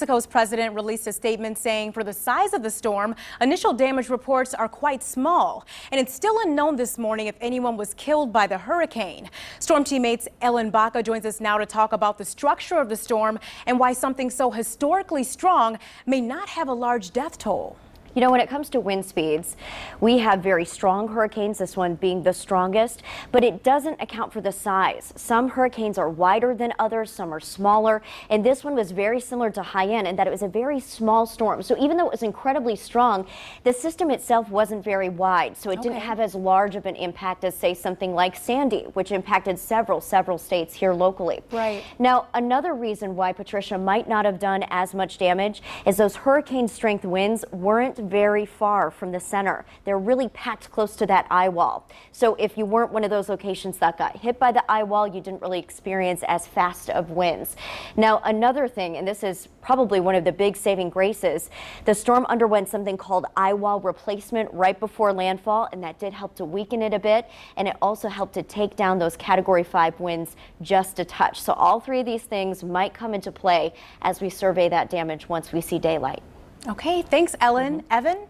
Mexico's president released a statement saying for the size of the storm, initial damage reports are quite small. And it's still unknown this morning if anyone was killed by the hurricane. Storm teammates Ellen Baca joins us now to talk about the structure of the storm and why something so historically strong may not have a large death toll. You know, when it comes to wind speeds, we have very strong hurricanes, this one being the strongest, but it doesn't account for the size. Some hurricanes are wider than others, some are smaller, and this one was very similar to Haiyan in that it was a very small storm. So even though it was incredibly strong, the system itself wasn't very wide, so it didn't have as large of an impact as, say, something like Sandy, which impacted several states here locally. Right. Now, another reason why Patricia might not have done as much damage is those hurricane strength winds weren't very far from the center. They're really packed close to that eye wall. So if you weren't one of those locations that got hit by the eye wall, you didn't really experience as fast of winds. Now, another thing, and this is probably one of the big saving graces, the storm underwent something called eye wall replacement right before landfall, and that did help to weaken it a bit, and it also helped to take down those Category 5 winds just a touch. So all three of these things might come into play as we survey that damage once we see daylight. Okay, thanks, Ellen. Evan?